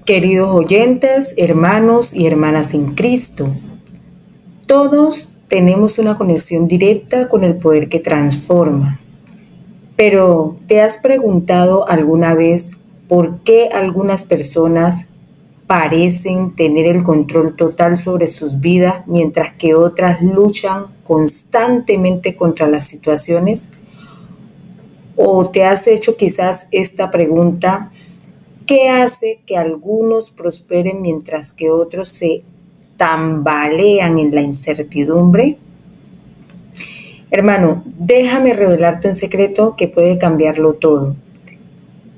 Queridos oyentes, hermanos y hermanas en Cristo, todos tenemos una conexión directa con el poder que transforma. Pero, ¿te has preguntado alguna vez por qué algunas personas parecen tener el control total sobre sus vidas mientras que otras luchan constantemente contra las situaciones? ¿O te has hecho quizás esta pregunta? ¿Qué hace que algunos prosperen mientras que otros se tambalean en la incertidumbre? Hermano, déjame revelarte un secreto que puede cambiarlo todo.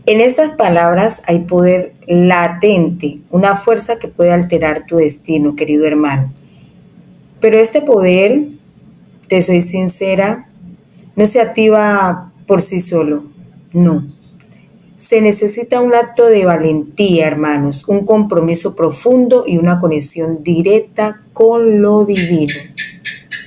En estas palabras hay poder latente, una fuerza que puede alterar tu destino, querido hermano. Pero este poder, te soy sincera, no se activa por sí solo, no. Se necesita un acto de valentía, hermanos, un compromiso profundo y una conexión directa con lo divino,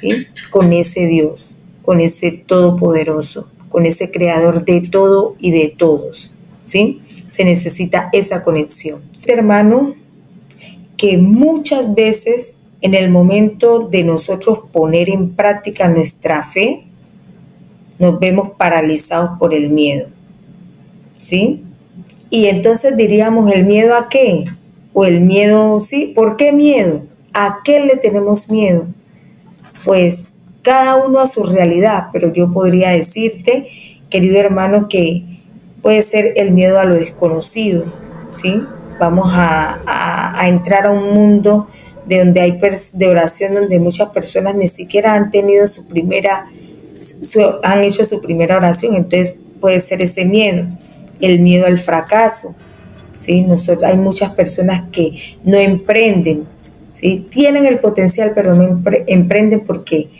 ¿sí? Con ese Dios, con ese Todopoderoso, con ese Creador de todo y de todos, ¿sí? Se necesita esa conexión. Hermano, que muchas veces en el momento de nosotros poner en práctica nuestra fe, nos vemos paralizados por el miedo. ¿Sí? Y entonces diríamos, ¿el miedo a qué? O el miedo, ¿sí? ¿Por qué miedo? ¿A qué le tenemos miedo? Pues cada uno a su realidad, pero yo podría decirte, querido hermano, que puede ser el miedo a lo desconocido, ¿sí? Vamos a entrar a un mundo de donde hay de oración, donde muchas personas ni siquiera han tenido han hecho su primera oración, entonces puede ser ese miedo. El miedo al fracaso, ¿sí? Hay muchas personas que no emprenden, ¿sí? Tienen el potencial, pero no emprenden porque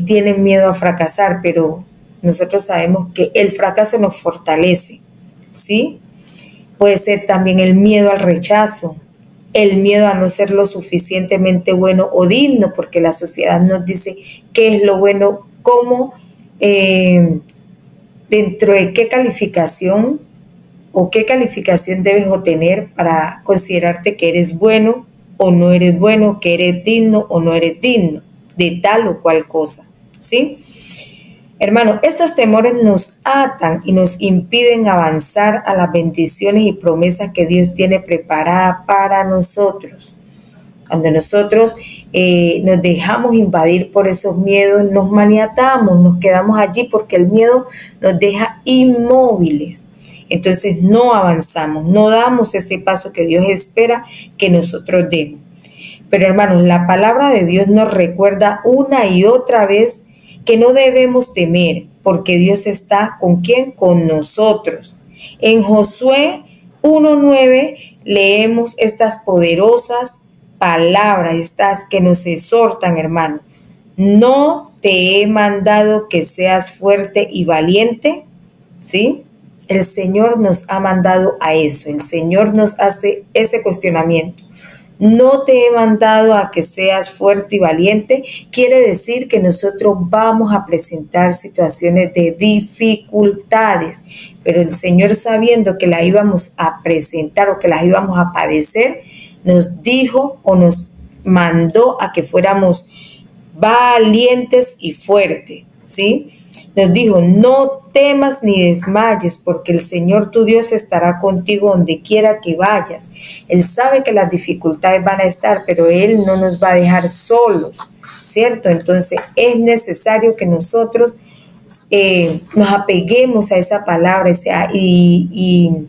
tienen miedo a fracasar, pero nosotros sabemos que el fracaso nos fortalece, ¿sí? Puede ser también el miedo al rechazo, el miedo a no ser lo suficientemente bueno o digno, porque la sociedad nos dice qué es lo bueno, cómo... dentro de qué calificación o qué calificación debes obtener para considerarte que eres bueno o no eres bueno, que eres digno o no eres digno de tal o cual cosa, ¿sí? Hermano, estos temores nos atan y nos impiden avanzar a las bendiciones y promesas que Dios tiene preparadas para nosotros. Cuando nosotros nos dejamos invadir por esos miedos, nos maniatamos, nos quedamos allí porque el miedo nos deja inmóviles. Entonces no avanzamos, no damos ese paso que Dios espera que nosotros demos. Pero hermanos, la palabra de Dios nos recuerda una y otra vez que no debemos temer, porque Dios está ¿con quién? Con nosotros. En Josué 1:9 leemos estas poderosas palabras, estas que nos exhortan, hermano. No te he mandado que seas fuerte y valiente, ¿sí? El Señor nos ha mandado a eso, el Señor nos hace ese cuestionamiento. No te he mandado a que seas fuerte y valiente, quiere decir que nosotros vamos a presentar situaciones de dificultades, pero el Señor, sabiendo que las íbamos a presentar o que las íbamos a padecer, nos dijo o nos mandó a que fuéramos valientes y fuertes, ¿sí? Nos dijo, no temas ni desmayes, porque el Señor tu Dios estará contigo donde quiera que vayas. Él sabe que las dificultades van a estar, pero Él no nos va a dejar solos, ¿cierto? Entonces es necesario que nosotros nos apeguemos a esa palabra y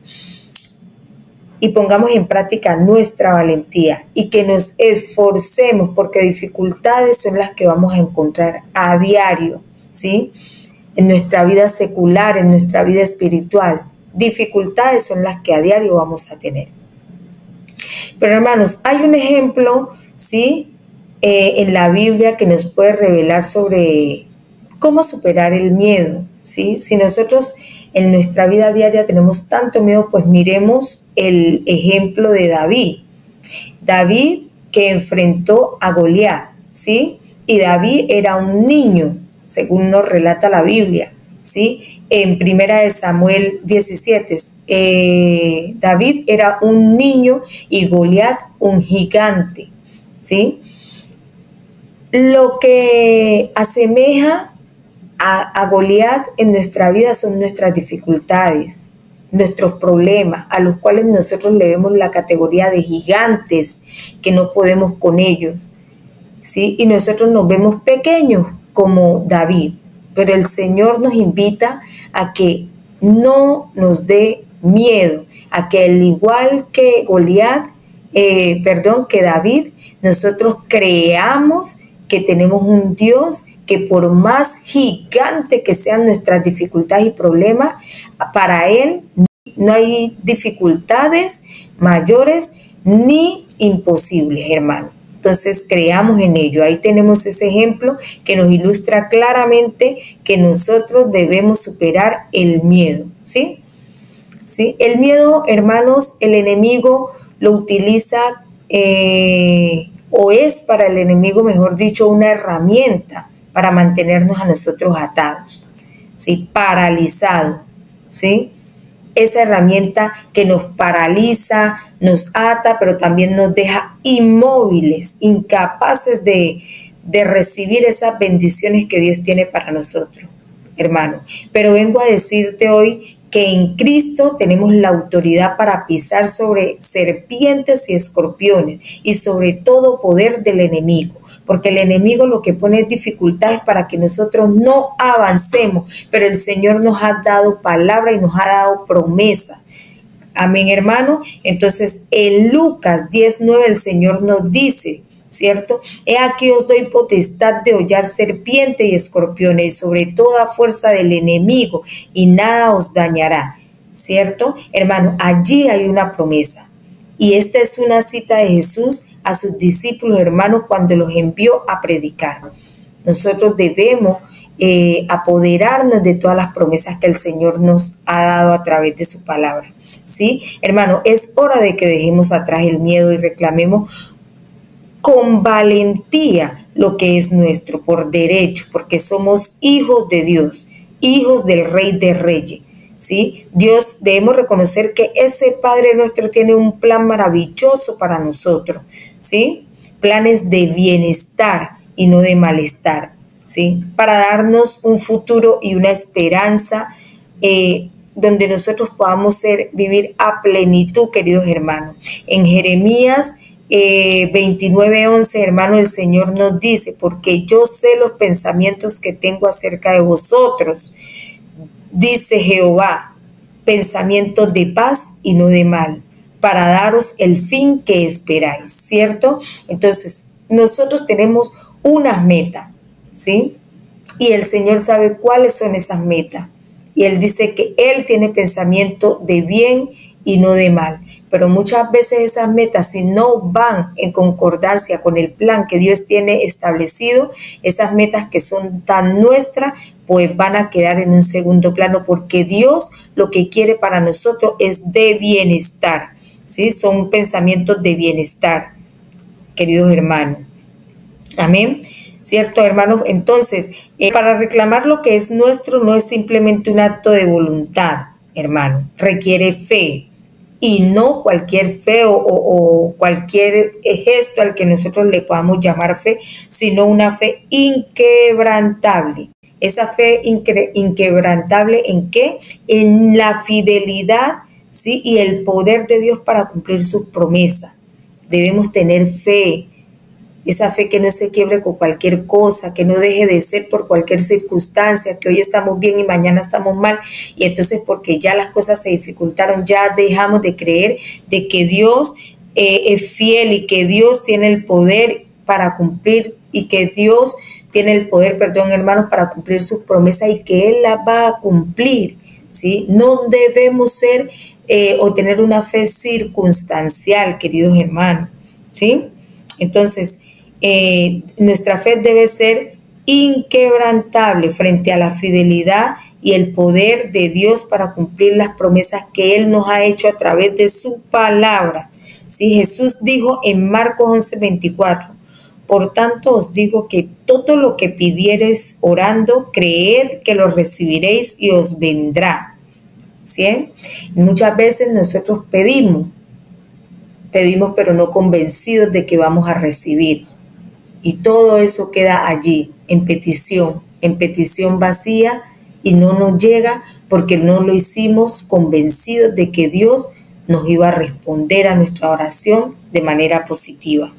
pongamos en práctica nuestra valentía y que nos esforcemos, porque dificultades son las que vamos a encontrar a diario, ¿sí? En nuestra vida secular, en nuestra vida espiritual. Dificultades son las que a diario vamos a tener. Pero hermanos, hay un ejemplo, ¿sí? En la Biblia que nos puede revelar sobre cómo superar el miedo, ¿sí? Si nosotros en nuestra vida diaria tenemos tanto miedo, pues miremos el ejemplo de David. David que enfrentó a Goliat, ¿sí? Y David era un niño, según nos relata la Biblia, ¿sí? En 1 Samuel 17, David era un niño y Goliat un gigante, ¿sí? Lo que asemeja a Goliat en nuestra vida son nuestras dificultades, nuestros problemas, a los cuales nosotros le vemos la categoría de gigantes, que no podemos con ellos, ¿sí? Y nosotros nos vemos pequeños como David, pero el Señor nos invita a que no nos dé miedo, a que al igual que que David, nosotros creamos que tenemos un Dios que por más gigante que sean nuestras dificultades y problemas, para Él no hay dificultades mayores ni imposibles, hermano. Entonces creamos en ello. Ahí tenemos ese ejemplo que nos ilustra claramente que nosotros debemos superar el miedo, ¿sí? ¿Sí? El miedo, hermanos, el enemigo lo utiliza o es para el enemigo, mejor dicho, una herramienta para mantenernos a nosotros atados, ¿sí? Paralizados, ¿sí? Esa herramienta que nos paraliza, nos ata, pero también nos deja inmóviles, incapaces de recibir esas bendiciones que Dios tiene para nosotros, hermano. Pero vengo a decirte hoy que en Cristo tenemos la autoridad para pisar sobre serpientes y escorpiones y sobre todo poder del enemigo, porque el enemigo lo que pone es dificultades para que nosotros no avancemos, pero el Señor nos ha dado palabra y nos ha dado promesa. Amén, hermano. Entonces, en Lucas 10:9 el Señor nos dice, ¿cierto? He aquí os doy potestad de hollar serpiente y escorpiones y sobre toda fuerza del enemigo y nada os dañará, ¿cierto? Hermano, allí hay una promesa. Y esta es una cita de Jesús a sus discípulos, hermanos, cuando los envió a predicar. Nosotros debemos apoderarnos de todas las promesas que el Señor nos ha dado a través de su palabra, ¿sí? Hermano, es hora de que dejemos atrás el miedo y reclamemos con valentía lo que es nuestro por derecho, porque somos hijos de Dios, hijos del Rey de Reyes. ¿Sí? Dios, debemos reconocer que ese Padre nuestro tiene un plan maravilloso para nosotros, ¿sí? Planes de bienestar y no de malestar, ¿sí? Para darnos un futuro y una esperanza donde nosotros podamos vivir a plenitud, queridos hermanos. En Jeremías 29:11, hermano, el Señor nos dice, porque yo sé los pensamientos que tengo acerca de vosotros, dice Jehová, pensamientos de paz y no de mal, para daros el fin que esperáis, ¿cierto? Entonces, nosotros tenemos unas metas, ¿sí? Y el Señor sabe cuáles son esas metas. Y Él dice que Él tiene pensamiento de bien y no de mal. Pero muchas veces esas metas, si no van en concordancia con el plan que Dios tiene establecido, esas metas que son tan nuestras, pues van a quedar en un segundo plano, porque Dios lo que quiere para nosotros es de bienestar, ¿sí? Son pensamientos de bienestar, queridos hermanos. Amén. ¿Cierto, hermanos? Entonces, para reclamar lo que es nuestro no es simplemente un acto de voluntad, hermano. Requiere fe. Y no cualquier fe o cualquier gesto al que nosotros le podamos llamar fe, sino una fe inquebrantable. Esa fe inquebrantable, ¿en qué? En la fidelidad, ¿sí? Y el poder de Dios para cumplir sus promesas. Debemos tener fe. Esa fe que no se quiebre con cualquier cosa, que no deje de ser por cualquier circunstancia, que hoy estamos bien y mañana estamos mal, y entonces porque ya las cosas se dificultaron, ya dejamos de creer de que Dios es fiel y que Dios tiene el poder para cumplir, y que Dios tiene el poder, perdón, hermanos, para cumplir sus promesas y que Él las va a cumplir, ¿sí? No debemos ser o tener una fe circunstancial, queridos hermanos, ¿sí? Entonces, nuestra fe debe ser inquebrantable frente a la fidelidad y el poder de Dios para cumplir las promesas que Él nos ha hecho a través de su palabra. ¿Sí? Jesús dijo en Marcos 11:24, por tanto os digo que todo lo que pidiereis orando, creed que lo recibiréis y os vendrá. ¿sí? Muchas veces nosotros pedimos pero no convencidos de que vamos a recibir. Y todo eso queda allí, en petición vacía, y no nos llega porque no lo hicimos convencidos de que Dios nos iba a responder a nuestra oración de manera positiva.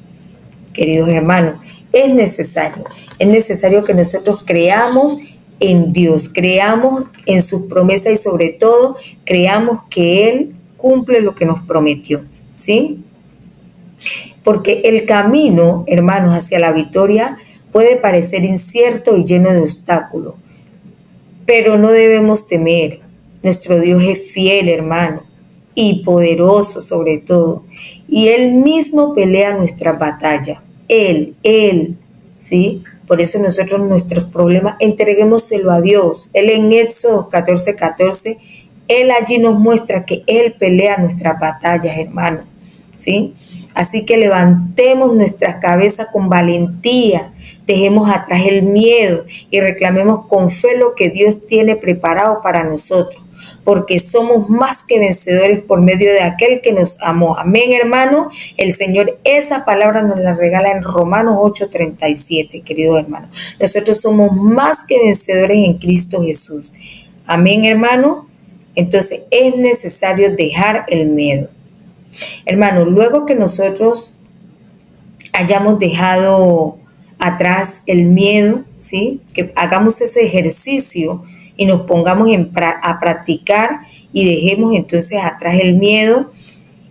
Queridos hermanos, es necesario que nosotros creamos en Dios, creamos en sus promesas y sobre todo creamos que Él cumple lo que nos prometió, ¿sí? Porque el camino, hermanos, hacia la victoria puede parecer incierto y lleno de obstáculos, pero no debemos temer. Nuestro Dios es fiel, hermano, y poderoso sobre todo, y Él mismo pelea nuestra batalla. Él, ¿sí? Por eso nosotros nuestros problemas entreguémoselo a Dios. Él en Éxodo 14:14, Él allí nos muestra que Él pelea nuestras batallas, hermano, ¿sí? Así que levantemos nuestras cabezas con valentía, dejemos atrás el miedo y reclamemos con fe lo que Dios tiene preparado para nosotros, porque somos más que vencedores por medio de aquel que nos amó. Amén, hermano. El Señor esa palabra nos la regala en Romanos 8:37, querido hermano. Nosotros somos más que vencedores en Cristo Jesús. Amén, hermano. Entonces es necesario dejar el miedo. Hermano, luego que nosotros hayamos dejado atrás el miedo, ¿sí? Que hagamos ese ejercicio y nos pongamos a practicar y dejemos entonces atrás el miedo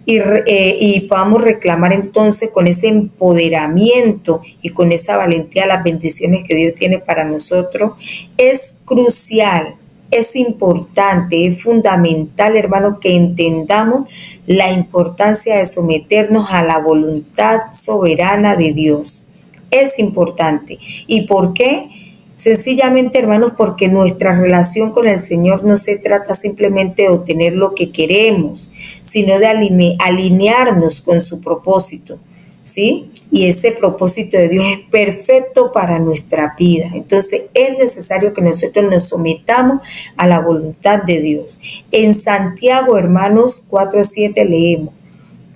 y podamos reclamar entonces con ese empoderamiento y con esa valentía las bendiciones que Dios tiene para nosotros. Es crucial, es importante, es fundamental, hermanos, que entendamos la importancia de someternos a la voluntad soberana de Dios. Es importante. ¿Y por qué? Sencillamente, hermanos, porque nuestra relación con el Señor no se trata simplemente de obtener lo que queremos, sino de alinearnos con su propósito, ¿sí? Y ese propósito de Dios es perfecto para nuestra vida. Entonces es necesario que nosotros nos sometamos a la voluntad de Dios. En Santiago, hermanos, 4:7 leemos,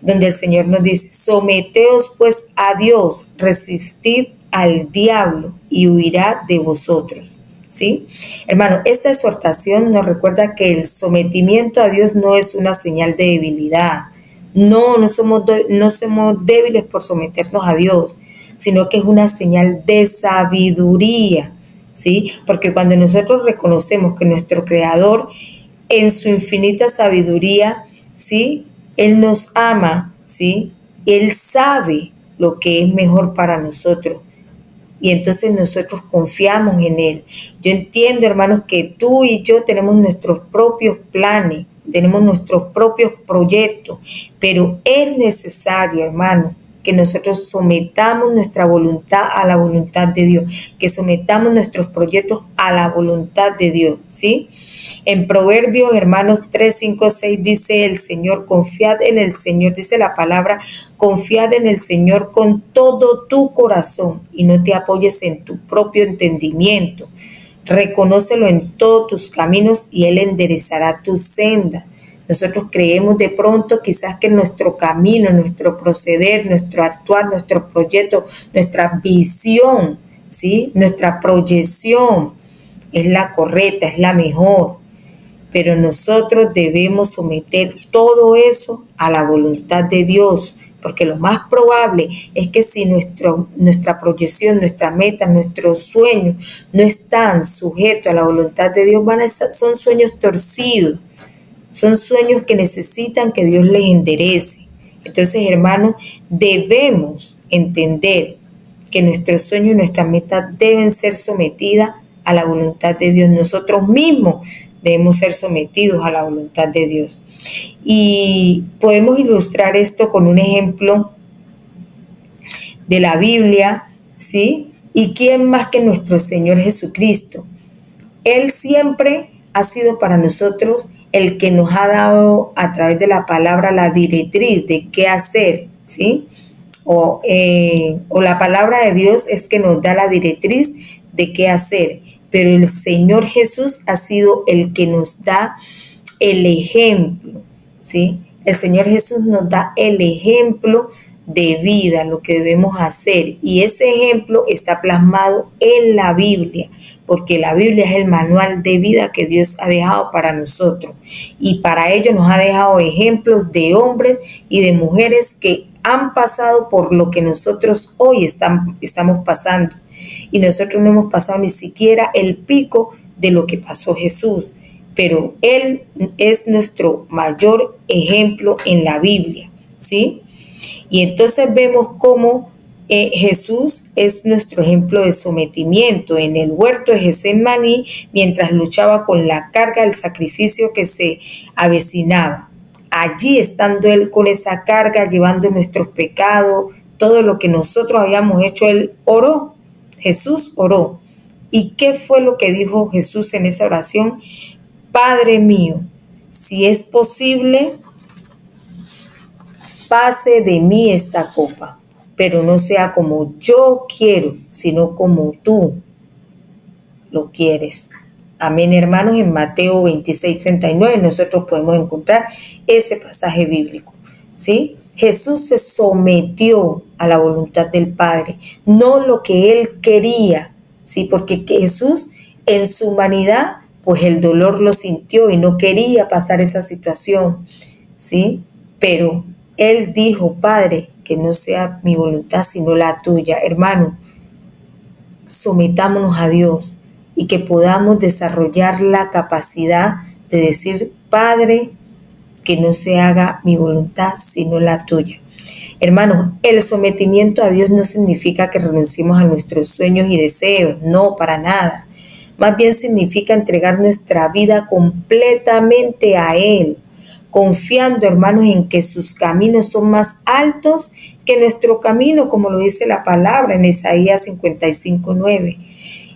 donde el Señor nos dice: someteos pues a Dios, resistid al diablo y huirá de vosotros. ¿Sí? Hermano, esta exhortación nos recuerda que el sometimiento a Dios no es una señal de debilidad. No somos débiles por someternos a Dios, sino que es una señal de sabiduría, ¿sí? Porque cuando nosotros reconocemos que nuestro Creador, en su infinita sabiduría, ¿sí? Él nos ama, ¿sí? Él sabe lo que es mejor para nosotros. Y entonces nosotros confiamos en Él. Yo entiendo, hermanos, que tú y yo tenemos nuestros propios planes, tenemos nuestros propios proyectos, pero es necesario, hermano, que nosotros sometamos nuestra voluntad a la voluntad de Dios, que sometamos nuestros proyectos a la voluntad de Dios, ¿sí? En Proverbios, hermanos, 3, 5, 6 dice el Señor: confiad en el Señor, dice la palabra, confiad en el Señor con todo tu corazón y no te apoyes en tu propio entendimiento. Reconócelo en todos tus caminos y Él enderezará tu senda. Nosotros creemos de pronto quizás que nuestro camino, nuestro proceder, nuestro actuar, nuestro proyecto, nuestra visión, ¿sí? Nuestra proyección es la correcta, es la mejor. Pero nosotros debemos someter todo eso a la voluntad de Dios, porque lo más probable es que si nuestra proyección, nuestra meta, nuestros sueños no están sujetos a la voluntad de Dios, son sueños torcidos, son sueños que necesitan que Dios les enderece. Entonces, hermanos, debemos entender que nuestros sueños y nuestras metas deben ser sometidas a la voluntad de Dios. Nosotros mismos debemos ser sometidos a la voluntad de Dios. Y podemos ilustrar esto con un ejemplo de la Biblia, ¿sí? ¿Y quién más que nuestro Señor Jesucristo? Él siempre ha sido para nosotros el que nos ha dado a través de la palabra la directriz de qué hacer, ¿sí? O la palabra de Dios es que nos da la directriz de qué hacer, pero el Señor Jesús ha sido el que nos da el ejemplo, ¿sí? El Señor Jesús nos da el ejemplo de vida, lo que debemos hacer. Y ese ejemplo está plasmado en la Biblia, porque la Biblia es el manual de vida que Dios ha dejado para nosotros. Y para ello nos ha dejado ejemplos de hombres y de mujeres que han pasado por lo que nosotros hoy estamos pasando. Y nosotros no hemos pasado ni siquiera el pico de lo que pasó Jesús. Pero Él es nuestro mayor ejemplo en la Biblia, ¿sí? Y entonces vemos cómo Jesús es nuestro ejemplo de sometimiento en el huerto de Getsemaní mientras luchaba con la carga del sacrificio que se avecinaba. Allí estando Él con esa carga, llevando nuestros pecados, todo lo que nosotros habíamos hecho, Él oró. Jesús oró. ¿Y qué fue lo que dijo Jesús en esa oración? Padre mío, si es posible, pase de mí esta copa, pero no sea como yo quiero, sino como tú lo quieres. Amén, hermanos. En Mateo 26:39 nosotros podemos encontrar ese pasaje bíblico, ¿sí? Jesús se sometió a la voluntad del Padre, no lo que Él quería, ¿sí? Porque Jesús en su humanidad, pues el dolor lo sintió y no quería pasar esa situación, ¿sí? Pero Él dijo, Padre, que no sea mi voluntad sino la tuya. Hermano, sometámonos a Dios y que podamos desarrollar la capacidad de decir, Padre, que no se haga mi voluntad sino la tuya. Hermanos, el sometimiento a Dios no significa que renunciemos a nuestros sueños y deseos, no, para nada. Más bien significa entregar nuestra vida completamente a Él, confiando, hermanos, en que sus caminos son más altos que nuestro camino, como lo dice la palabra en Isaías 55:9.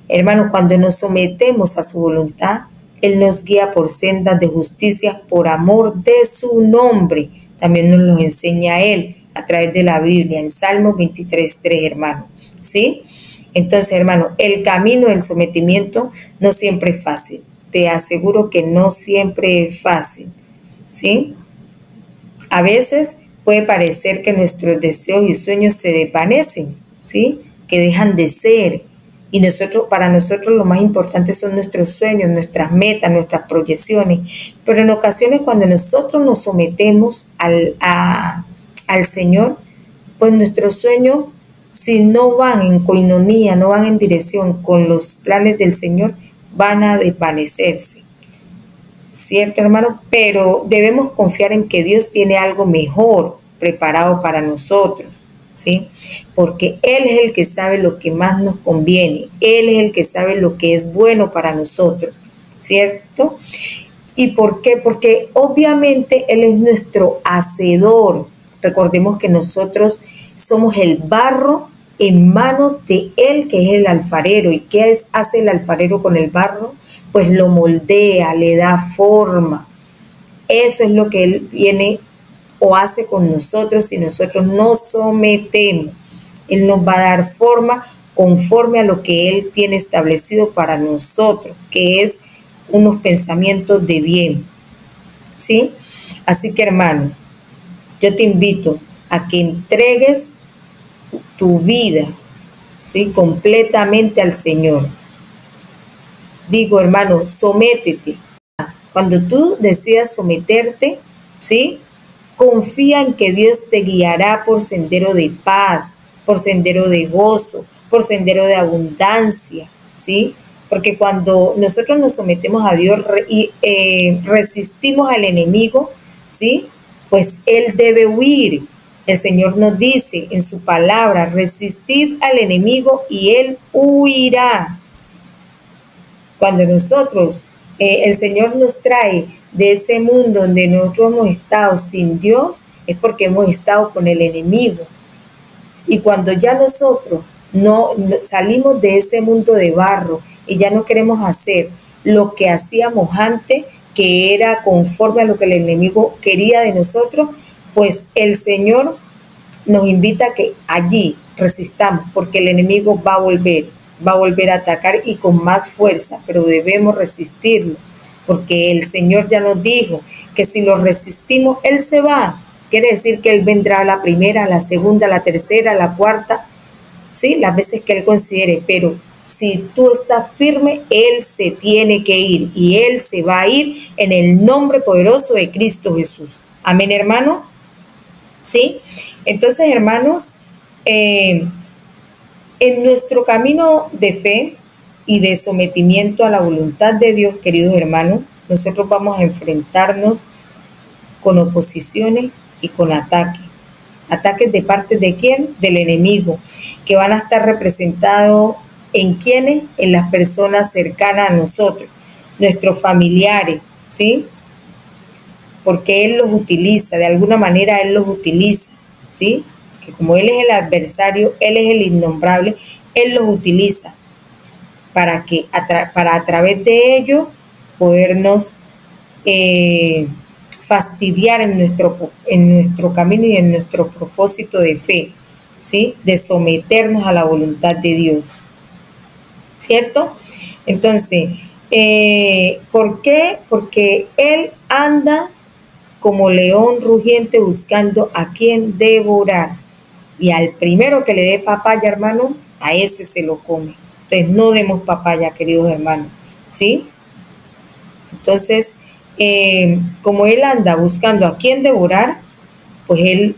Hermanos, cuando nos sometemos a su voluntad, Él nos guía por sendas de justicia por amor de su nombre. También nos lo enseña Él a través de la Biblia, en Salmos 23:3, hermano, ¿sí? Entonces, hermano, el camino del sometimiento no siempre es fácil. Te aseguro que no siempre es fácil, ¿sí? A veces puede parecer que nuestros deseos y sueños se desvanecen, ¿sí? Que dejan de ser. Y para nosotros lo más importante son nuestros sueños, nuestras metas, nuestras proyecciones. Pero en ocasiones cuando nosotros nos sometemos al Señor, pues nuestros sueños, si no van en coinonía, no van en dirección con los planes del Señor, van a desvanecerse. ¿Cierto, hermano? Pero debemos confiar en que Dios tiene algo mejor preparado para nosotros, ¿sí? Porque Él es el que sabe lo que más nos conviene. Él es el que sabe lo que es bueno para nosotros, ¿cierto? ¿Y por qué? Porque obviamente Él es nuestro hacedor. Recordemos que nosotros somos el barro en manos de Él, que es el alfarero. ¿Y qué hace el alfarero con el barro? Pues lo moldea, le da forma. Eso es lo que Él viene o hace con nosotros si nosotros nos sometemos. Él nos va a dar forma conforme a lo que Él tiene establecido para nosotros, que es unos pensamientos de bien, ¿sí? Así que, hermano, yo te invito a que entregues tu vida, ¿sí? Completamente al Señor. Digo, hermano, sométete. Cuando tú decidas someterte, ¿sí? Confía en que Dios te guiará por sendero de paz, por sendero de gozo, por sendero de abundancia, ¿sí? Porque cuando nosotros nos sometemos a Dios y resistimos al enemigo, ¿sí? Pues Él debe huir. El Señor nos dice en su palabra, resistid al enemigo y Él huirá. Cuando nosotros, el Señor nos trae de ese mundo donde nosotros hemos estado sin Dios, es porque hemos estado con el enemigo. Y cuando ya nosotros no salimos de ese mundo de barro y ya no queremos hacer lo que hacíamos antes, que era conforme a lo que el enemigo quería de nosotros, pues el Señor nos invita a que allí resistamos, porque el enemigo va a volver a atacar y con más fuerza, pero debemos resistirlo, porque el Señor ya nos dijo que si lo resistimos, Él se va. Quiere decir que Él vendrá a la primera, a la segunda, a la tercera, a la cuarta, ¿sí? Las veces que Él considere, pero si tú estás firme, Él se tiene que ir y Él se va a ir en el nombre poderoso de Cristo Jesús. Amén, hermano. ¿Sí? Entonces, hermanos, en nuestro camino de fe y de sometimiento a la voluntad de Dios, queridos hermanos, nosotros vamos a enfrentarnos con oposiciones y con ataques. ¿Ataques de parte de quién? Del enemigo, que van a estar representados en quiénes, en las personas cercanas a nosotros, nuestros familiares, ¿sí? Porque Él los utiliza, de alguna manera Él los utiliza, ¿sí? Que como Él es el adversario, Él es el innombrable, Él los utiliza para a través de ellos podernos fastidiar en nuestro camino y en nuestro propósito de fe, ¿sí? De someternos a la voluntad de Dios, ¿cierto? Entonces, ¿por qué? Porque Él anda como león rugiente buscando a quien devorar. Y al primero que le dé papaya, hermano, a ese se lo come. Entonces, no demos papaya, queridos hermanos, ¿sí? Entonces, como Él anda buscando a quien devorar, pues Él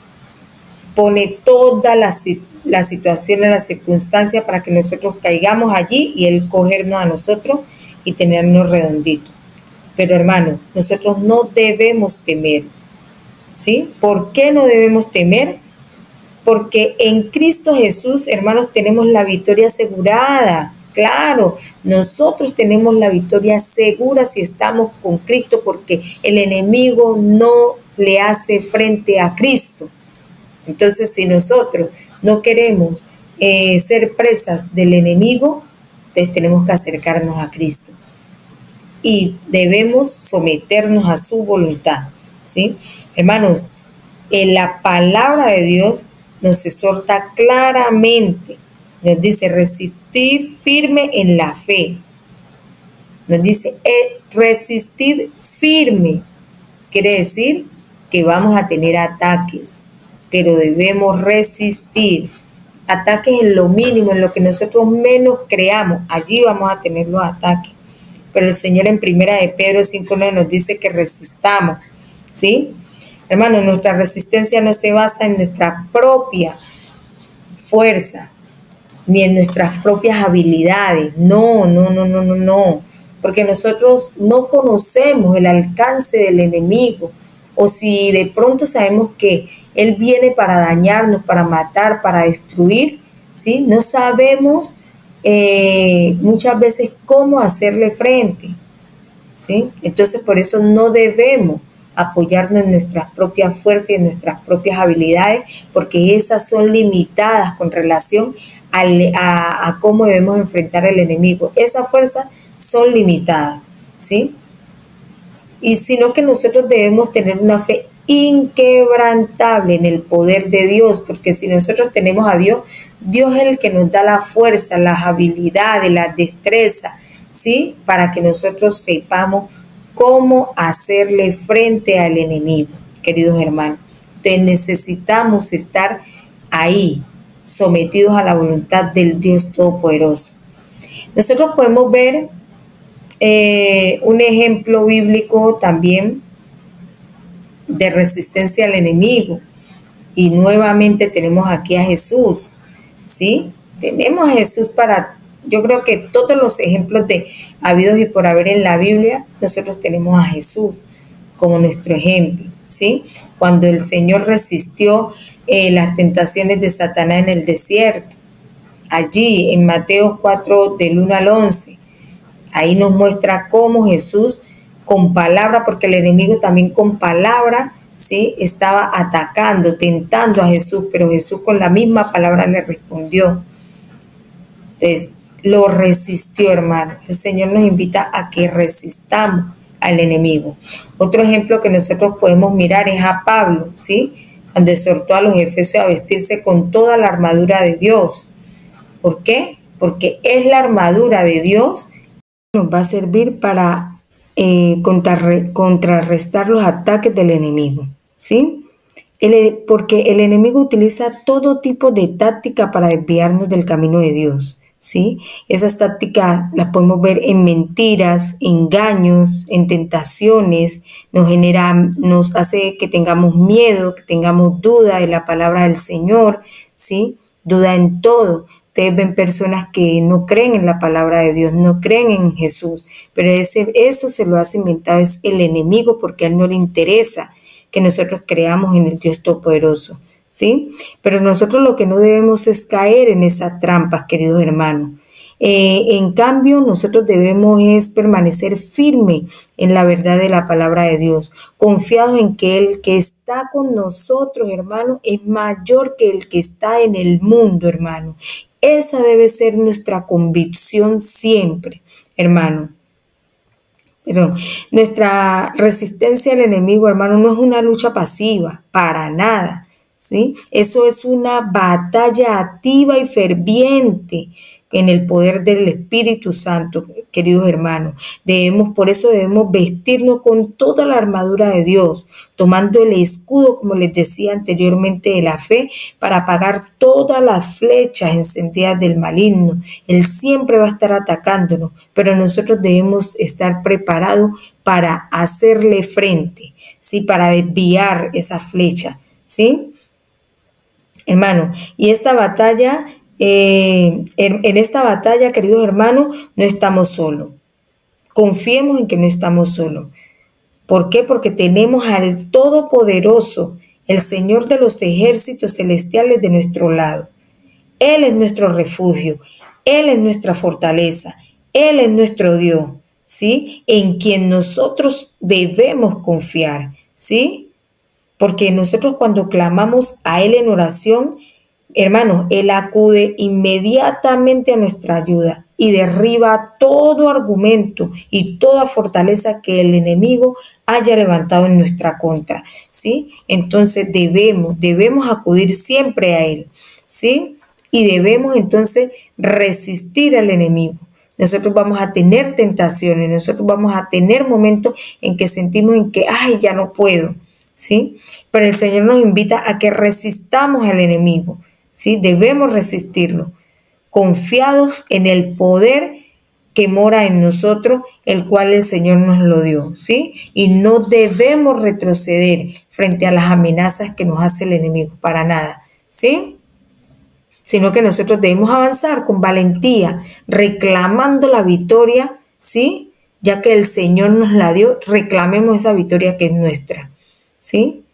pone todas las situaciones, las circunstancias para que nosotros caigamos allí y Él cogernos a nosotros y tenernos redonditos. Pero hermano, nosotros no debemos temer, ¿sí? ¿Por qué no debemos temer? Porque en Cristo Jesús, hermanos, tenemos la victoria asegurada. Claro, nosotros tenemos la victoria segura si estamos con Cristo, porque el enemigo no le hace frente a Cristo. Entonces, si nosotros no queremos ser presas del enemigo, entonces tenemos que acercarnos a Cristo y debemos someternos a su voluntad, ¿sí? Hermanos, en la palabra de Dios nos exhorta claramente, nos dice, resistid firme en la fe. Nos dice, resistid firme. Quiere decir que vamos a tener ataques, pero debemos resistir. Ataques en lo mínimo, en lo que nosotros menos creamos, allí vamos a tener los ataques. Pero el Señor en primera de Pedro 5:9 nos dice que resistamos, ¿sí? Hermanos, nuestra resistencia no se basa en nuestra propia fuerza, ni en nuestras propias habilidades. No. Porque nosotros no conocemos el alcance del enemigo. O si de pronto sabemos que Él viene para dañarnos, para matar, para destruir, ¿sí? No sabemos muchas veces cómo hacerle frente, ¿sí? Entonces, por eso no debemos apoyarnos en nuestras propias fuerzas y en nuestras propias habilidades, porque esas son limitadas con relación a cómo debemos enfrentar al enemigo. Esas fuerzas son limitadas, ¿sí? Y sino que nosotros debemos tener una fe inquebrantable en el poder de Dios, porque si nosotros tenemos a Dios, Dios es el que nos da la fuerza, las habilidades, las destrezas, ¿sí? Para que nosotros sepamos cómo hacerle frente al enemigo, queridos hermanos. Entonces necesitamos estar ahí, sometidos a la voluntad del Dios Todopoderoso. Nosotros podemos ver un ejemplo bíblico también de resistencia al enemigo. Y nuevamente tenemos aquí a Jesús, ¿sí? Tenemos a Jesús yo creo que todos los ejemplos de habidos y por haber en la Biblia, nosotros tenemos a Jesús como nuestro ejemplo, ¿sí? Cuando el Señor resistió las tentaciones de Satanás en el desierto, allí en Mateo 4, del 1 al 11, ahí nos muestra cómo Jesús con palabra, porque el enemigo también con palabra, ¿sí? Estaba atacando, tentando a Jesús, pero Jesús con la misma palabra le respondió. Entonces, lo resistió, hermano. El Señor nos invita a que resistamos al enemigo. Otro ejemplo que nosotros podemos mirar es a Pablo, ¿sí? Cuando exhortó a los efesios a vestirse con toda la armadura de Dios. ¿Por qué? Porque es la armadura de Dios que nos va a servir para contrarrestar los ataques del enemigo, ¿sí? Porque el enemigo utiliza todo tipo de táctica para desviarnos del camino de Dios, ¿sí? Esas tácticas las podemos ver en mentiras, engaños, en tentaciones, nos hace que tengamos miedo, que tengamos duda de la palabra del Señor, ¿sí? Duda en todo. Ustedes ven personas que no creen en la palabra de Dios, no creen en Jesús, pero eso se lo ha inventado es el enemigo porque a él no le interesa que nosotros creamos en el Dios Todopoderoso, ¿sí? Pero nosotros lo que no debemos es caer en esas trampas, queridos hermanos. En cambio, nosotros debemos es permanecer firme en la verdad de la palabra de Dios, confiados en que el que está con nosotros, hermano, es mayor que el que está en el mundo, hermano. Esa debe ser nuestra convicción siempre, hermano. Pero nuestra resistencia al enemigo, hermano, no es una lucha pasiva, para nada, ¿sí? Eso es una batalla activa y ferviente en el poder del Espíritu Santo, queridos hermanos. Por eso debemos vestirnos con toda la armadura de Dios, tomando el escudo, como les decía anteriormente, de la fe, para apagar todas las flechas encendidas del maligno. Él siempre va a estar atacándonos, pero nosotros debemos estar preparados para hacerle frente, ¿sí? Para desviar esa flecha, ¿sí? Hermano, y esta batalla, en esta batalla, queridos hermanos, no estamos solos. Confiemos en que no estamos solos. ¿Por qué? Porque tenemos al Todopoderoso, el Señor de los ejércitos celestiales de nuestro lado. Él es nuestro refugio, Él es nuestra fortaleza, Él es nuestro Dios, ¿sí? En quien nosotros debemos confiar, ¿sí? Porque nosotros cuando clamamos a Él en oración, hermanos, Él acude inmediatamente a nuestra ayuda y derriba todo argumento y toda fortaleza que el enemigo haya levantado en nuestra contra, ¿sí? Entonces debemos acudir siempre a Él, ¿sí? Y debemos entonces resistir al enemigo. Nosotros vamos a tener tentaciones, nosotros vamos a tener momentos en que sentimos en que, ay, ya no puedo, ¿sí? Pero el Señor nos invita a que resistamos al enemigo, ¿sí? Debemos resistirlo, confiados en el poder que mora en nosotros, el cual el Señor nos lo dio, ¿sí? Y no debemos retroceder frente a las amenazas que nos hace el enemigo, para nada, ¿sí? Sino que nosotros debemos avanzar con valentía, reclamando la victoria, ¿sí? Ya que el Señor nos la dio, reclamemos esa victoria que es nuestra, ¿sí?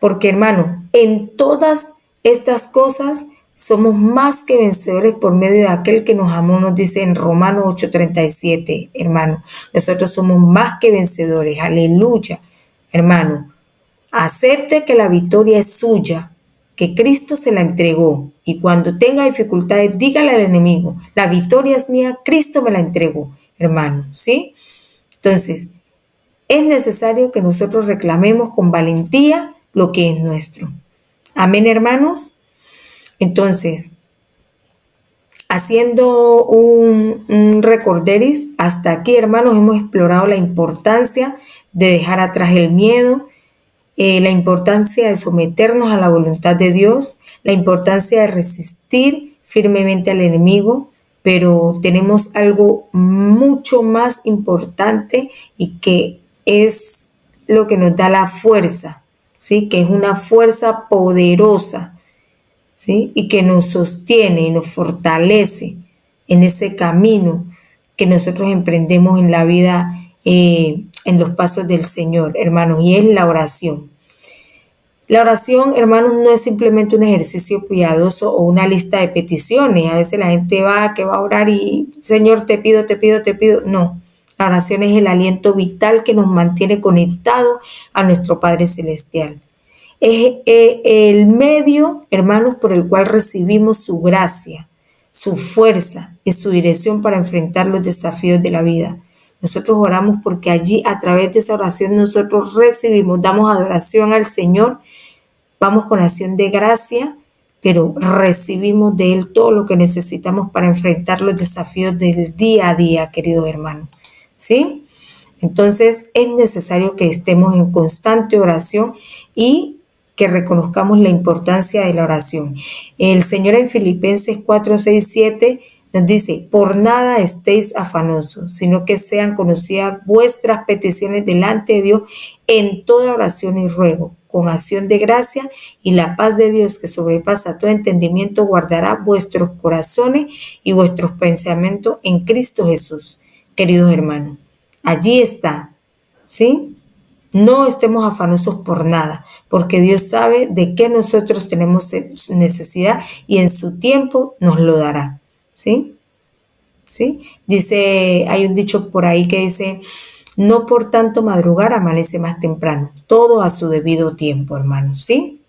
Porque, hermano, en todas estas cosas somos más que vencedores por medio de aquel que nos amó, nos dice en Romanos 8:37, hermano. Nosotros somos más que vencedores, aleluya, hermano. Acepte que la victoria es suya, que Cristo se la entregó. Y cuando tenga dificultades, dígale al enemigo, la victoria es mía, Cristo me la entregó, hermano, ¿sí? Entonces, es necesario que nosotros reclamemos con valentía lo que es nuestro. Amén, hermanos. Entonces, haciendo un recorderis, hasta aquí, hermanos, hemos explorado la importancia de dejar atrás el miedo, la importancia de someternos a la voluntad de Dios, la importancia de resistir firmemente al enemigo, pero tenemos algo mucho más importante y que es lo que nos da la fuerza, ¿sí? Que es una fuerza poderosa, ¿sí? Y que nos sostiene y nos fortalece en ese camino que nosotros emprendemos en la vida, en los pasos del Señor, hermanos, y es la oración. La oración, hermanos, no es simplemente un ejercicio piadoso o una lista de peticiones. A veces la gente va a orar y, Señor, te pido, te pido, te pido. No, la oración es el aliento vital que nos mantiene conectados a nuestro Padre Celestial. Es el medio, hermanos, por el cual recibimos su gracia, su fuerza y su dirección para enfrentar los desafíos de la vida. Nosotros oramos porque allí, a través de esa oración, nosotros recibimos, damos adoración al Señor, vamos con acción de gracia, pero recibimos de Él todo lo que necesitamos para enfrentar los desafíos del día a día, queridos hermanos, ¿sí? Entonces es necesario que estemos en constante oración y que reconozcamos la importancia de la oración. El Señor en Filipenses 4, 6, 7 nos dice: por nada estéis afanosos, sino que sean conocidas vuestras peticiones delante de Dios en toda oración y ruego, con acción de gracia, y la paz de Dios, que sobrepasa todo entendimiento, guardará vuestros corazones y vuestros pensamientos en Cristo Jesús. Queridos hermanos, allí está, ¿sí? No estemos afanosos por nada, porque Dios sabe de qué nosotros tenemos necesidad y en su tiempo nos lo dará, ¿sí? ¿Sí? Dice, hay un dicho por ahí que dice: no por tanto madrugar amanece más temprano, todo a su debido tiempo, hermanos, ¿sí?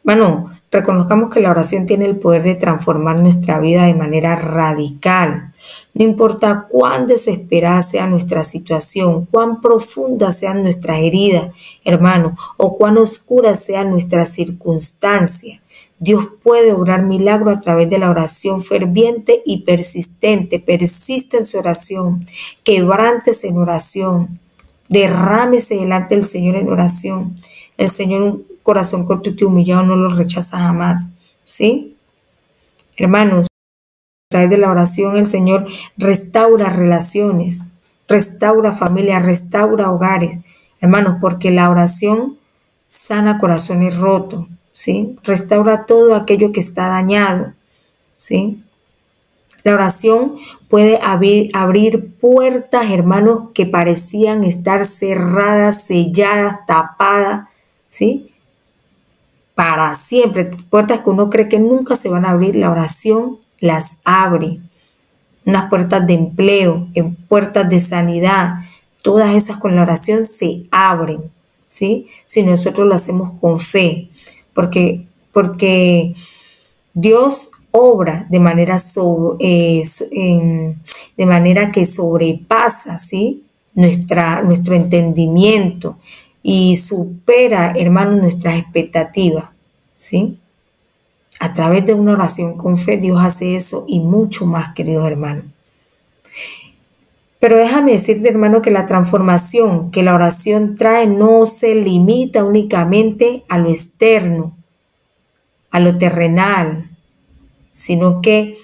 Hermano, reconozcamos que la oración tiene el poder de transformar nuestra vida de manera radical. No importa cuán desesperada sea nuestra situación, cuán profunda sean nuestras heridas, hermano, o cuán oscura sea nuestra circunstancia. Dios puede obrar milagro a través de la oración ferviente y persistente. Persiste en su oración, quebrántese en oración, derrámese delante del Señor en oración. El Señor, un corazón contrito y humillado, no lo rechaza jamás, ¿sí? Hermanos, a través de la oración el Señor restaura relaciones, restaura familias, restaura hogares, hermanos, porque la oración sana corazones rotos, ¿sí? Restaura todo aquello que está dañado, ¿sí? La oración puede abrir puertas, hermanos, que parecían estar cerradas, selladas, tapadas, ¿sí? Para siempre. Puertas que uno cree que nunca se van a abrir, la oración las abre. Unas puertas de empleo, puertas de sanidad, todas esas con la oración se abren, ¿sí? Si nosotros lo hacemos con fe, porque Dios obra de manera que sobrepasa, ¿sí? Nuestro entendimiento y supera, hermanos, nuestras expectativas, ¿sí? A través de una oración con fe, Dios hace eso y mucho más, queridos hermanos. Pero déjame decirte, hermano, que la transformación que la oración trae no se limita únicamente a lo externo, a lo terrenal, sino que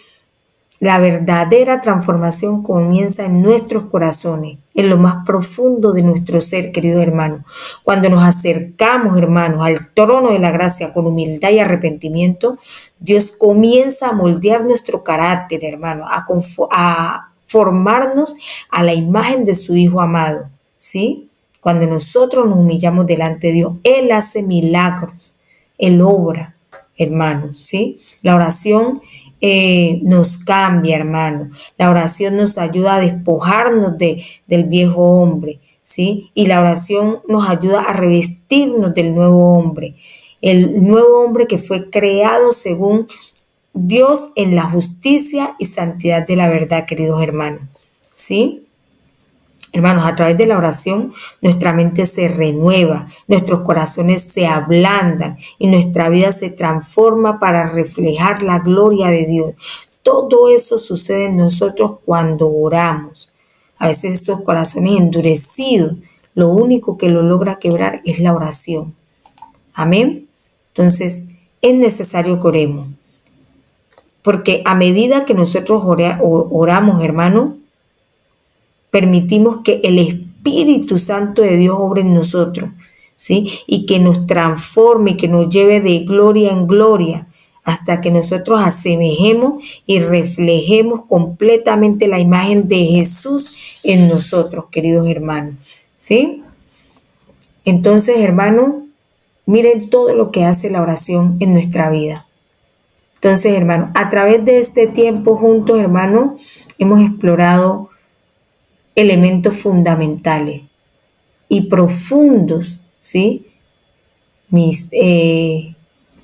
la verdadera transformación comienza en nuestros corazones, en lo más profundo de nuestro ser, queridos hermanos. Cuando nos acercamos, hermanos, al trono de la gracia con humildad y arrepentimiento, Dios comienza a moldear nuestro carácter, hermanos, a formarnos a la imagen de su Hijo amado, ¿sí? Cuando nosotros nos humillamos delante de Dios, Él hace milagros, Él obra, hermanos, ¿sí? La oración nos cambia, hermano. La oración nos ayuda a despojarnos del viejo hombre, ¿sí? Y la oración nos ayuda a revestirnos del nuevo hombre. El nuevo hombre que fue creado según Dios en la justicia y santidad de la verdad, queridos hermanos, ¿sí? Hermanos, a través de la oración nuestra mente se renueva, nuestros corazones se ablandan y nuestra vida se transforma para reflejar la gloria de Dios. Todo eso sucede en nosotros cuando oramos. A veces estos corazones endurecidos, lo único que lo logra quebrar es la oración. Amén. Entonces, es necesario que oremos. Porque a medida que nosotros oramos, hermanos, permitimos que el Espíritu Santo de Dios obre en nosotros, ¿sí? Y que nos transforme, que nos lleve de gloria en gloria, hasta que nosotros asemejemos y reflejemos completamente la imagen de Jesús en nosotros, queridos hermanos, ¿sí? Entonces, hermanos, miren todo lo que hace la oración en nuestra vida. Entonces, hermanos, a través de este tiempo juntos, hermanos, hemos explorado elementos fundamentales y profundos, ¿sí?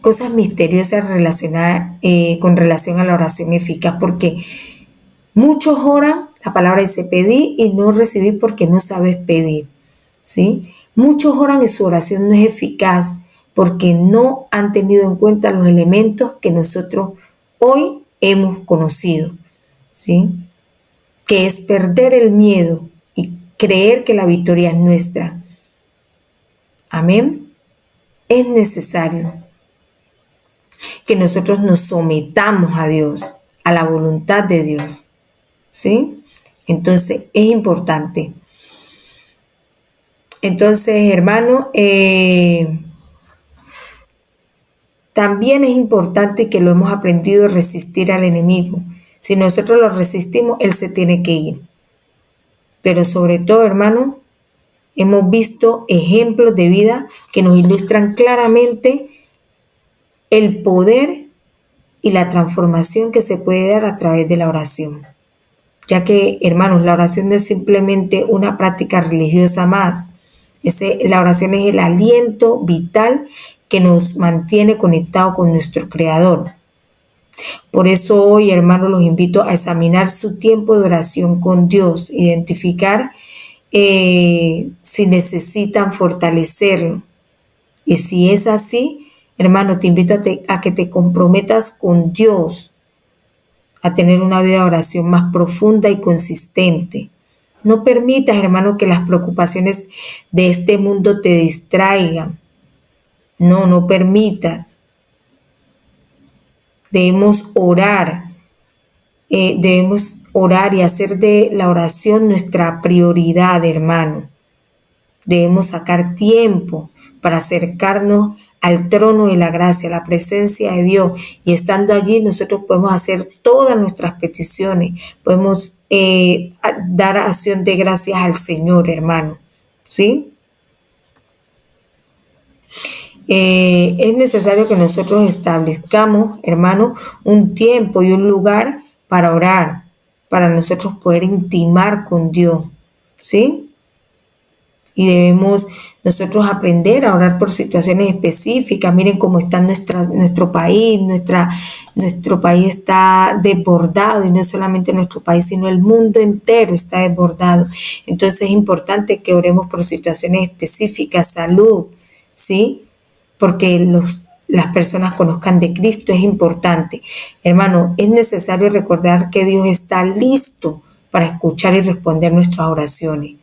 Cosas misteriosas relacionadas con relación a la oración eficaz, porque muchos oran, la palabra dice pedí y no recibí porque no sabes pedir, ¿sí? Muchos oran y su oración no es eficaz porque no han tenido en cuenta los elementos que nosotros hoy hemos conocido, ¿sí? Que es perder el miedo y creer que la victoria es nuestra. Amén. Es necesario que nosotros nos sometamos a Dios, a la voluntad de Dios. ¿Sí? Entonces es importante. Entonces, hermano, también es importante que lo hemos aprendido a resistir al enemigo. Si nosotros lo resistimos, él se tiene que ir. Pero sobre todo, hermano, hemos visto ejemplos de vida que nos ilustran claramente el poder y la transformación que se puede dar a través de la oración. Ya que, hermanos, la oración no es simplemente una práctica religiosa más. La oración es el aliento vital que nos mantiene conectados con nuestro Creador. Por eso hoy, hermanos, los invito a examinar su tiempo de oración con Dios, identificar si necesitan fortalecerlo. Y si es así, hermano, te invito a que te comprometas con Dios, a tener una vida de oración más profunda y consistente. No permitas, hermano, que las preocupaciones de este mundo te distraigan. No permitas. Debemos orar y hacer de la oración nuestra prioridad, hermano. Debemos sacar tiempo para acercarnos al trono de la gracia, a la presencia de Dios, y estando allí nosotros podemos hacer todas nuestras peticiones, podemos dar acción de gracias al Señor, hermano, ¿sí? Es necesario que nosotros establezcamos, hermano, un tiempo y un lugar para orar, para nosotros poder intimar con Dios, ¿sí? Y debemos nosotros aprender a orar por situaciones específicas. Miren cómo está nuestro país. Nuestro país está desbordado, y no solamente nuestro país, sino el mundo entero está desbordado. Entonces es importante que oremos por situaciones específicas, salud, ¿sí? Porque las personas conozcan de Cristo, es importante. Hermano, es necesario recordar que Dios está listo para escuchar y responder nuestras oraciones,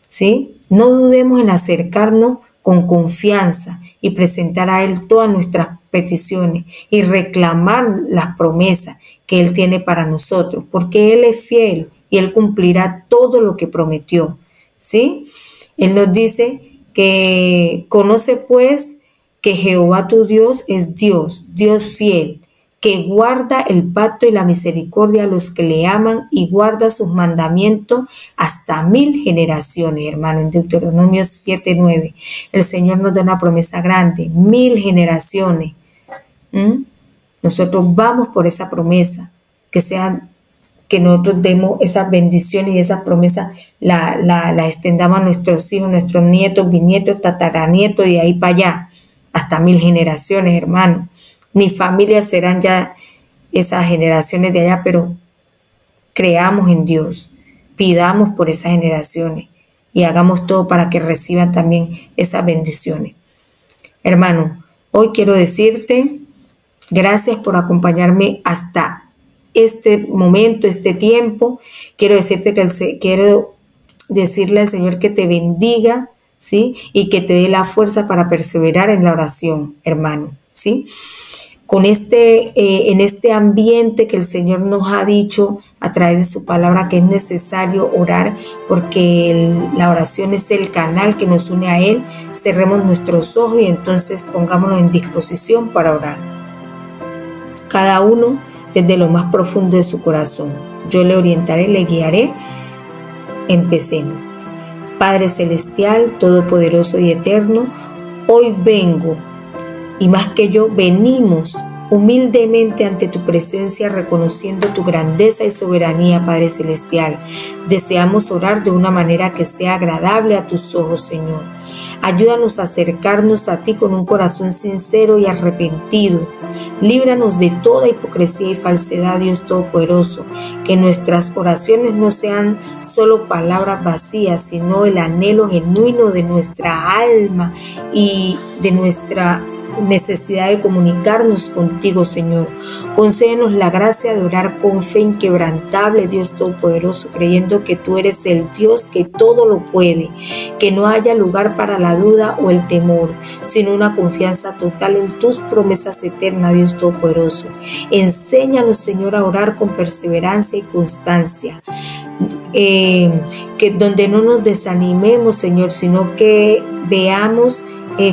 ¿sí? No dudemos en acercarnos con confianza y presentar a Él todas nuestras peticiones y reclamar las promesas que Él tiene para nosotros, porque Él es fiel y Él cumplirá todo lo que prometió, ¿sí? Él nos dice que conoce pues que Jehová tu Dios es Dios, Dios fiel, que guarda el pacto y la misericordia a los que le aman y guarda sus mandamientos hasta 1000 generaciones, hermano, en Deuteronomio 7:9. El Señor nos da una promesa grande, 1000 generaciones. Nosotros vamos por esa promesa, que nosotros demos esas bendiciones y esas promesas, la extendamos a nuestros hijos, nuestros nietos, bisnietos, tataranietos, y de ahí para allá, hasta 1000 generaciones, hermano. Ni familias serán ya esas generaciones de allá, pero creamos en Dios, pidamos por esas generaciones y hagamos todo para que reciban también esas bendiciones. Hermano, hoy quiero decirte gracias por acompañarme hasta este momento, este tiempo. Quiero decirle al Señor que te bendiga, ¿sí? Y que te dé la fuerza para perseverar en la oración, hermano, ¿sí? En este ambiente que el Señor nos ha dicho a través de su palabra, que es necesario orar, porque la oración es el canal que nos une a Él. Cerremos nuestros ojos y entonces pongámonos en disposición para orar. Cada uno desde lo más profundo de su corazón. Yo le orientaré, le guiaré. Empecemos. Padre Celestial, Todopoderoso y Eterno, hoy vengo, y más que yo, venimos humildemente ante tu presencia, reconociendo tu grandeza y soberanía, Padre Celestial. Deseamos orar de una manera que sea agradable a tus ojos, Señor. Ayúdanos a acercarnos a ti con un corazón sincero y arrepentido. Líbranos de toda hipocresía y falsedad, Dios Todopoderoso. Que nuestras oraciones no sean solo palabras vacías, sino el anhelo genuino de nuestra alma y de nuestra necesidad de comunicarnos contigo, Señor. Concédenos la gracia de orar con fe inquebrantable, Dios Todopoderoso, creyendo que tú eres el Dios que todo lo puede, que no haya lugar para la duda o el temor, sino una confianza total en tus promesas eternas, Dios Todopoderoso. Enséñanos, Señor, a orar con perseverancia y constancia, que donde no nos desanimemos, Señor, sino que veamos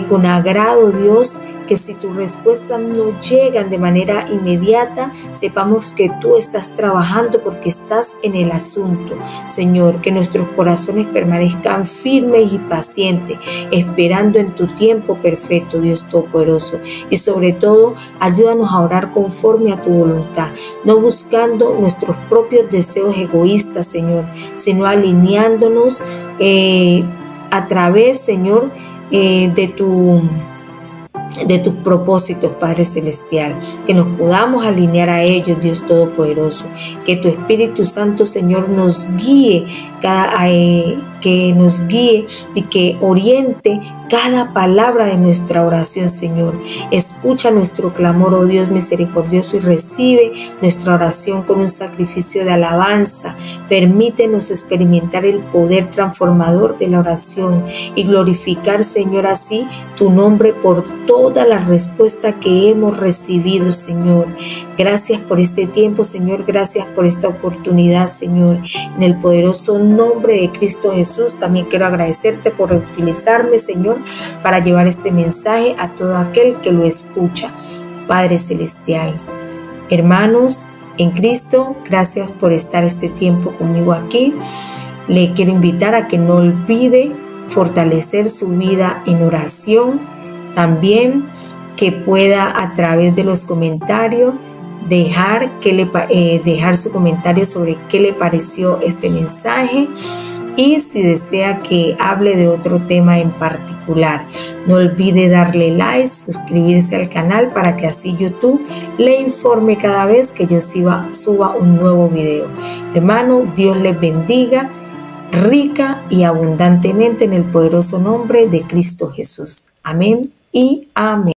con agrado, Dios, que si tus respuestas no llegan de manera inmediata, sepamos que tú estás trabajando porque estás en el asunto, Señor, que nuestros corazones permanezcan firmes y pacientes, esperando en tu tiempo perfecto, Dios Todopoderoso. Y sobre todo, ayúdanos a orar conforme a tu voluntad, no buscando nuestros propios deseos egoístas, Señor, sino alineándonos a través, Señor, de tus propósitos, Padre Celestial, que nos podamos alinear a ellos, Dios Todopoderoso, que tu Espíritu Santo, Señor, nos guíe, que nos guíe y que oriente cada palabra de nuestra oración, Señor. Escucha nuestro clamor, oh Dios misericordioso, y recibe nuestra oración con un sacrificio de alabanza. Permítenos experimentar el poder transformador de la oración y glorificar, Señor, así tu nombre por toda la respuesta que hemos recibido, Señor. Gracias por este tiempo, Señor. Gracias por esta oportunidad, Señor. En el poderoso nombre de Cristo Jesús, también quiero agradecerte por utilizarme, Señor, para llevar este mensaje a todo aquel que lo escucha. Padre Celestial, hermanos en Cristo, gracias por estar este tiempo conmigo aquí. Le quiero invitar a que no olvide fortalecer su vida en oración. También que pueda a través de los comentarios dejar su comentario sobre qué le pareció este mensaje y si desea que hable de otro tema en particular. No olvide darle like, suscribirse al canal para que así YouTube le informe cada vez que yo suba un nuevo video. Hermano, Dios les bendiga rica y abundantemente en el poderoso nombre de Cristo Jesús. Amén y amén.